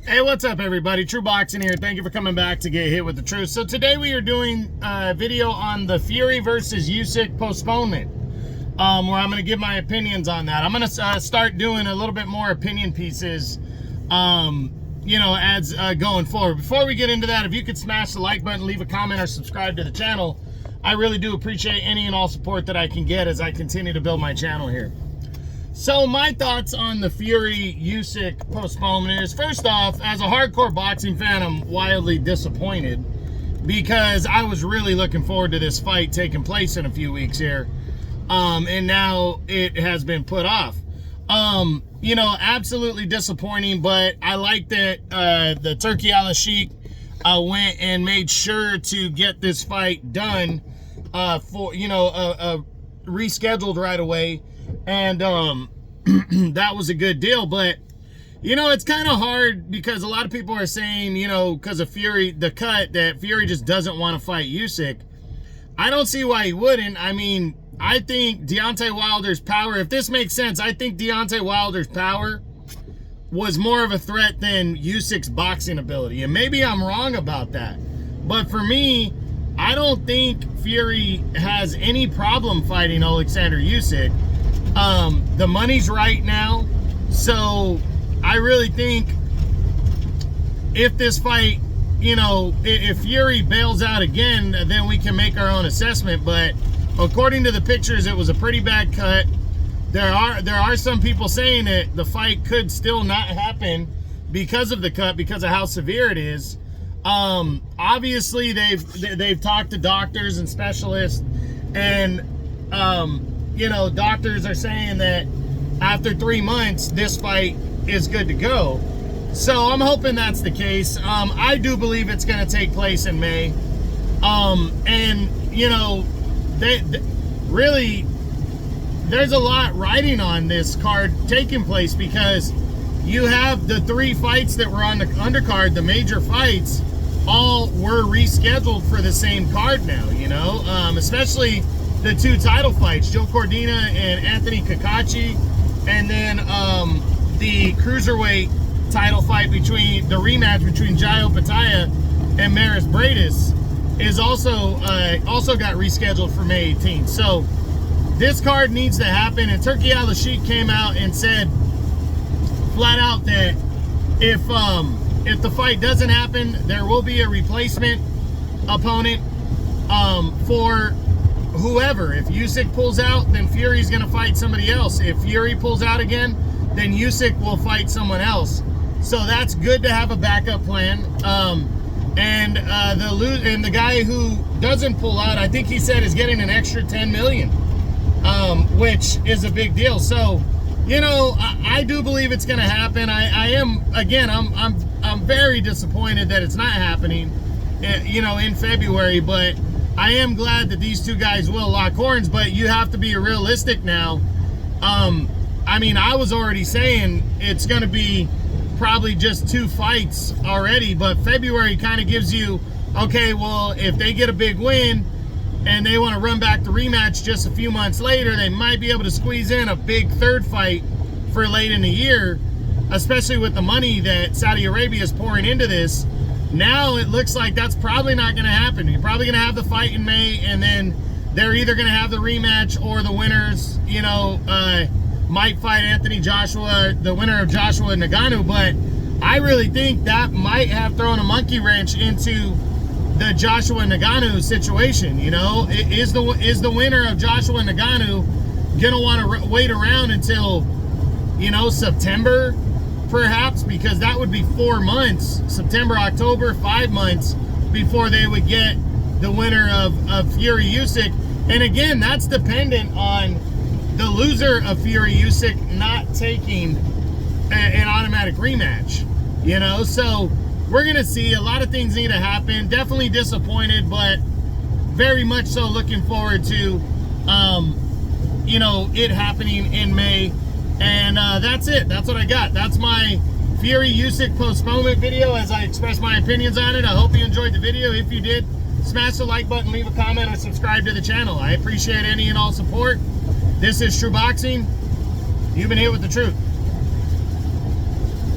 Hey, what's up, everybody? True Boxing here. Thank you for coming back to Get Hit with the Truth. So today we are doing a video on the Fury versus Usyk postponement, where I'm going to give my opinions on that. I'm going to start doing a little bit more opinion pieces, as going forward. Before we get into that, if you could smash the like button, leave a comment, or subscribe to the channel, I really do appreciate any and all support that I can get as I continue to build my channel here. So my thoughts on the Fury-Usyk postponement is, first off, as a hardcore boxing fan, I'm wildly disappointed because I was really looking forward to this fight taking place in a few weeks here, and now it has been put off. Absolutely disappointing, but I like that the Turkey Al-Sheikh went and made sure to get this fight done rescheduled right away. And that was a good deal. But it's kind of hard because a lot of people are saying, because of Fury, the cut, that Fury just doesn't want to fight Usyk. I don't see why he wouldn't. I mean, I think Deontay Wilder's power, if this makes sense, I think Deontay Wilder's power was more of a threat than Usyk's boxing ability. And maybe I'm wrong about that, but for me, I don't think Fury has any problem fighting Alexander Usyk. The money's right now, so I really think if this fight, if Fury bails out again, then we can make our own assessment. But according to the pictures, it was a pretty bad cut. There are some people saying that the fight could still not happen because of the cut, because of how severe it is. Obviously they've talked to doctors and specialists, and doctors are saying that after 3 months, this fight is good to go. So I'm hoping that's the case. I do believe it's going to take place in May. Really, there's a lot riding on this card taking place because you have the 3 fights that were on the undercard, the major fights, all were rescheduled for the same card now, especially the 2 title fights, Joe Cordina and Anthony Kakachi, and then the cruiserweight title fight the rematch between Jai Opetaia and Maris Bradis is also got rescheduled for May 18th. So this card needs to happen, and Turkey Al-Sheikh came out and said flat out that if the fight doesn't happen, there will be a replacement opponent for whoever. If Usyk pulls out, then Fury's going to fight somebody else. If Fury pulls out again, then Usyk will fight someone else. So that's good to have a backup plan. And the guy who doesn't pull out, I think he said, is getting an extra $10 million, which is a big deal. So, I do believe it's going to happen. I'm very disappointed that it's not happening, in February, but I am glad that these 2 guys will lock horns. But you have to be realistic now. I was already saying it's going to be probably just 2 fights already, but February kind of gives you, okay, well, if they get a big win and they want to run back the rematch just a few months later, they might be able to squeeze in a big 3rd fight for late in the year, especially with the money that Saudi Arabia is pouring into this. Now it looks like that's probably not going to happen. You're probably going to have the fight in May, and then they're either going to have the rematch, or the winners, might fight Anthony Joshua, the winner of Joshua and Ngannou. But I really think that might have thrown a monkey wrench into the Joshua and Ngannou situation. Is the winner of Joshua and Ngannou going to want to wait around until, September, perhaps? Because that would be 4 months, September, October, 5 months before they would get the winner of Fury Usyk. And again, that's dependent on the loser of Fury Usyk not taking an automatic rematch. So we're gonna see. A lot of things need to happen. Definitely disappointed, but very much so looking forward to it happening in May. And that's it. That's what I got. That's my Fury Usyk postponement video as I express my opinions on it. I hope you enjoyed the video. If you did, smash the like button, leave a comment, or subscribe to the channel. I appreciate any and all support. This is True Boxing. You've been hit with the truth.